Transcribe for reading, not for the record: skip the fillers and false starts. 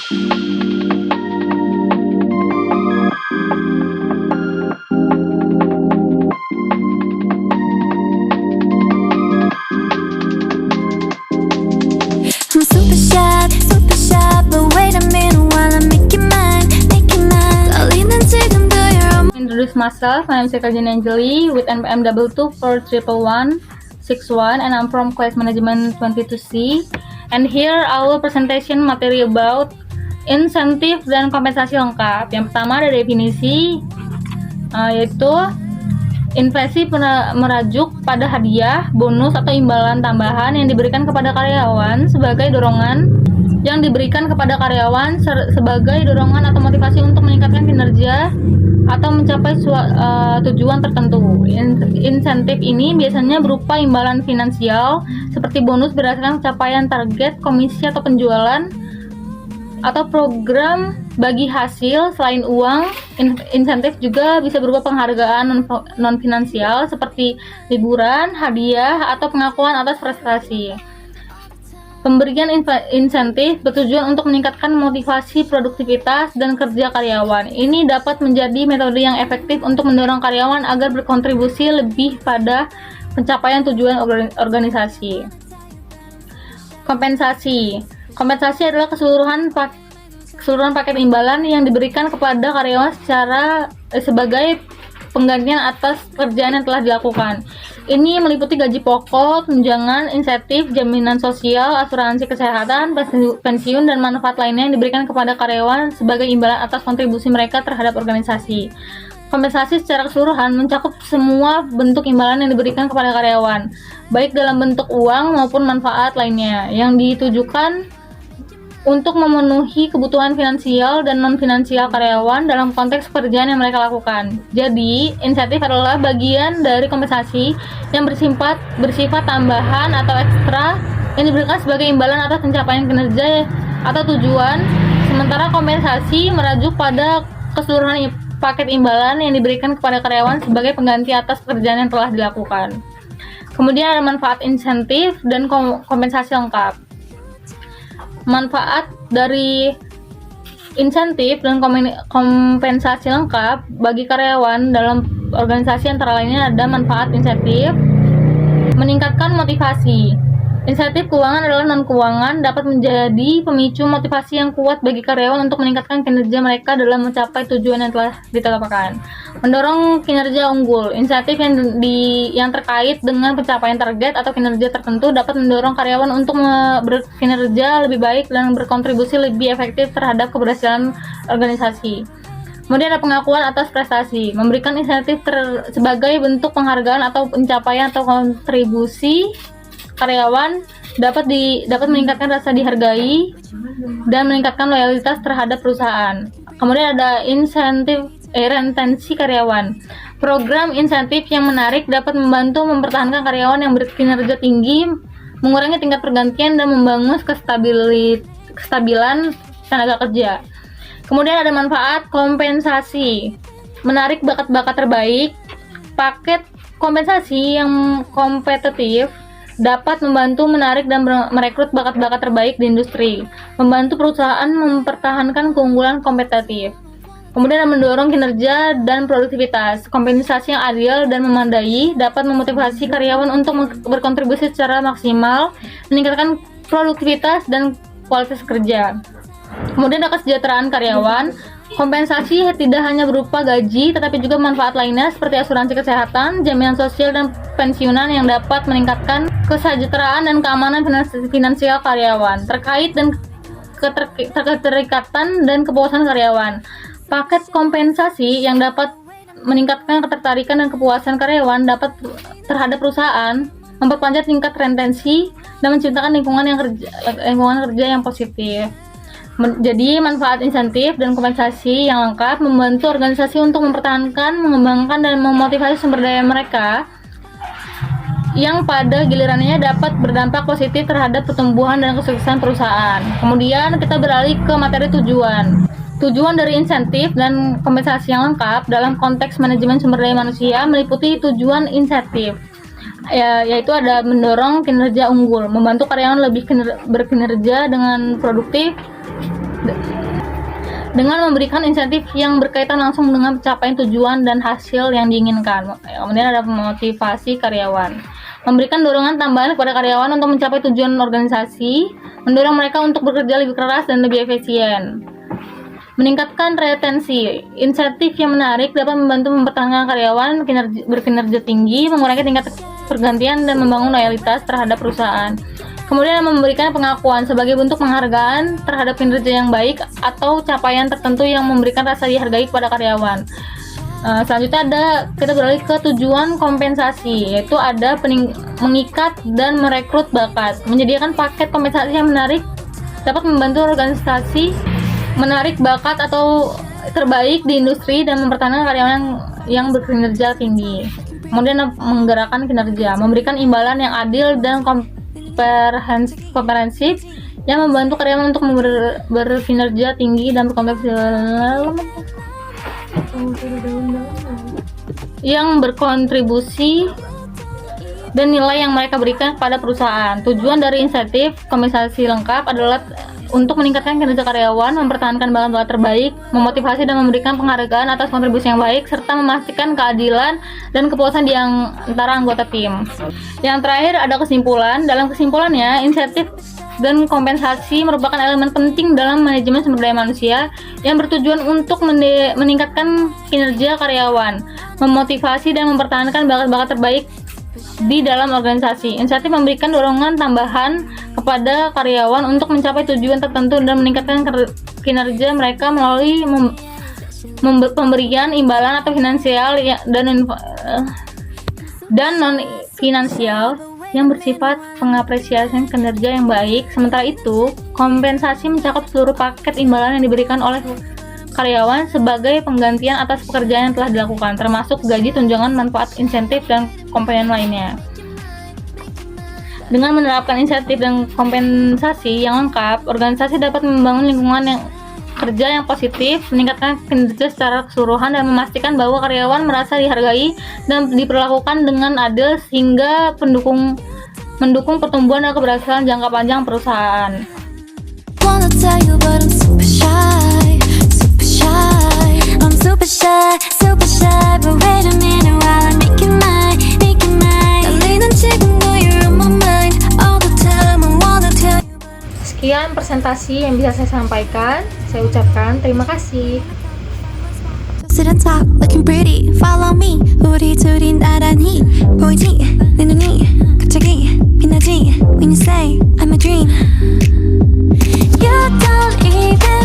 I'm super shy, but wait a minute while I make you mine. Kalian 지금 do your own. Introduce myself. My name is Ekajen Angeli with NPM 2241161 and I'm from Class Management 22C. And here our presentation materi about insentif dan kompensasi lengkap. Yang pertama ada definisi, yaitu investasi merajuk pada hadiah, bonus atau imbalan tambahan yang diberikan kepada karyawan sebagai dorongan sebagai dorongan atau motivasi untuk meningkatkan kinerja atau mencapai tujuan tertentu. Insentif ini biasanya berupa imbalan finansial seperti bonus berdasarkan capaian target, komisi atau penjualan, atau program bagi hasil. Selain uang, insentif juga bisa berupa penghargaan non-finansial seperti liburan, hadiah, atau pengakuan atas prestasi. Pemberian insentif bertujuan untuk meningkatkan motivasi produktivitas dan kerja karyawan. Ini dapat menjadi metode yang efektif untuk mendorong karyawan agar berkontribusi lebih pada pencapaian tujuan organisasi. Kompensasi adalah keseluruhan paket imbalan yang diberikan kepada karyawan sebagai penggantian atas pekerjaan yang telah dilakukan. Ini meliputi gaji pokok, tunjangan, insentif, jaminan sosial, asuransi kesehatan, pensiun, dan manfaat lainnya yang diberikan kepada karyawan sebagai imbalan atas kontribusi mereka terhadap organisasi. Kompensasi secara keseluruhan mencakup semua bentuk imbalan yang diberikan kepada karyawan, baik dalam bentuk uang maupun manfaat lainnya, yang ditujukan untuk memenuhi kebutuhan finansial dan non-finansial karyawan dalam konteks pekerjaan yang mereka lakukan. Jadi, insentif adalah bagian dari kompensasi yang bersifat tambahan atau ekstra yang diberikan sebagai imbalan atas pencapaian kinerja atau tujuan, sementara kompensasi merajuk pada keseluruhan paket imbalan yang diberikan kepada karyawan sebagai pengganti atas pekerjaan yang telah dilakukan. Kemudian ada manfaat insentif dan kompensasi lengkap. Manfaat dari insentif dan kompensasi lengkap bagi karyawan dalam organisasi antara lainnya ada manfaat insentif, meningkatkan motivasi. Insentif keuangan adalah non-keuangan, dapat menjadi pemicu motivasi yang kuat bagi karyawan untuk meningkatkan kinerja mereka dalam mencapai tujuan yang telah ditetapkan. Mendorong kinerja unggul. Insentif yang terkait dengan pencapaian target atau kinerja tertentu dapat mendorong karyawan untuk berkinerja lebih baik dan berkontribusi lebih efektif terhadap keberhasilan organisasi. Kemudian ada pengakuan atas prestasi. Memberikan insentif sebagai bentuk penghargaan atau pencapaian atau kontribusi karyawan dapat meningkatkan rasa dihargai dan meningkatkan loyalitas terhadap perusahaan. Kemudian ada retensi karyawan. Program insentif yang menarik dapat membantu mempertahankan karyawan yang berkinerja tinggi, mengurangi tingkat pergantian, dan membangun kestabilan tenaga kerja. Kemudian ada manfaat kompensasi. Menarik bakat-bakat terbaik. Paket kompensasi yang kompetitif dapat membantu menarik dan merekrut bakat-bakat terbaik di industri, membantu perusahaan mempertahankan keunggulan kompetitif. Kemudian mendorong kinerja dan produktivitas. Kompensasi yang adil dan memadai dapat memotivasi karyawan untuk berkontribusi secara maksimal, meningkatkan produktivitas dan kualitas kerja. Kemudian ada kesejahteraan karyawan. Kompensasi tidak hanya berupa gaji, tetapi juga manfaat lainnya seperti asuransi kesehatan, jaminan sosial, dan pensiunan yang dapat meningkatkan kesejahteraan dan keamanan finansial karyawan, terkait dan keterikatan dan kepuasan karyawan. Paket kompensasi yang dapat meningkatkan ketertarikan dan kepuasan karyawan dapat terhadap perusahaan, memperpanjang tingkat retensi, dan menciptakan lingkungan kerja yang positif. Jadi, manfaat insentif dan kompensasi yang lengkap membantu organisasi untuk mempertahankan, mengembangkan, dan memotivasi sumber daya mereka yang pada gilirannya dapat berdampak positif terhadap pertumbuhan dan kesuksesan perusahaan. Kemudian kita beralih ke materi tujuan. Tujuan dari insentif dan kompensasi yang lengkap dalam konteks manajemen sumber daya manusia meliputi tujuan insentif, yaitu ada mendorong kinerja unggul, membantu karyawan lebih berkinerja dengan produktif, dengan memberikan insentif yang berkaitan langsung dengan pencapaian tujuan dan hasil yang diinginkan. Kemudian ada motivasi karyawan, memberikan dorongan tambahan kepada karyawan untuk mencapai tujuan organisasi, mendorong mereka untuk bekerja lebih keras dan lebih efisien. Meningkatkan retensi, insentif yang menarik dapat membantu mempertahankan karyawan berkinerja tinggi, mengurangi tingkat pergantian dan membangun loyalitas terhadap perusahaan. Kemudian memberikan pengakuan sebagai bentuk penghargaan terhadap kinerja yang baik atau capaian tertentu yang memberikan rasa dihargai kepada karyawan. Selanjutnya kita beralih ke tujuan kompensasi, yaitu ada mengikat dan merekrut bakat. Menyediakan paket kompensasi yang menarik dapat membantu organisasi menarik bakat atau terbaik di industri dan mempertahankan karyawan yang berkinerja tinggi. Kemudian menggerakkan kinerja, memberikan imbalan yang adil dan komprehensif yang membantu karyawan untuk berkinerja tinggi dan berkontribusi dan nilai yang mereka berikan kepada perusahaan. Tujuan dari insentif kompensasi lengkap adalah untuk meningkatkan kinerja karyawan, mempertahankan bakat terbaik, memotivasi dan memberikan penghargaan atas kontribusi yang baik, serta memastikan keadilan dan kepuasan di antara anggota tim. Yang terakhir ada kesimpulan. Dalam kesimpulannya, insentif dan kompensasi merupakan elemen penting dalam manajemen sumber daya manusia yang bertujuan untuk meningkatkan kinerja karyawan, memotivasi dan mempertahankan bakat-bakat terbaik di dalam organisasi. Insentif memberikan dorongan tambahan kepada karyawan untuk mencapai tujuan tertentu dan meningkatkan kinerja mereka melalui pemberian imbalan atau finansial dan non finansial yang bersifat pengapresiasian kinerja yang baik. Sementara itu, kompensasi mencakup seluruh paket imbalan yang diberikan oleh karyawan sebagai penggantian atas pekerjaan yang telah dilakukan, termasuk gaji, tunjangan, manfaat, insentif, dan komponen lainnya. Dengan menerapkan insentif dan kompensasi yang lengkap, organisasi dapat membangun lingkungan kerja yang positif, meningkatkan kinerja secara keseluruhan, dan memastikan bahwa karyawan merasa dihargai dan diperlakukan dengan adil sehingga mendukung pertumbuhan dan keberhasilan jangka panjang perusahaan. Wanna tell you but I'm super shy, super shy. I'm super shy, but wait a minute while I make you mine, make you mine. 달리는 지금도 you're on my mind all the time. I wanna tell you. Sekian presentasi yang bisa saya sampaikan. Saya ucapkan terima kasih. Sit and talk, looking pretty. Follow me. 우리 둘이 나란히 보이지? 내 눈이 갑자기 빛나지? When you say I'm a dream, you don't even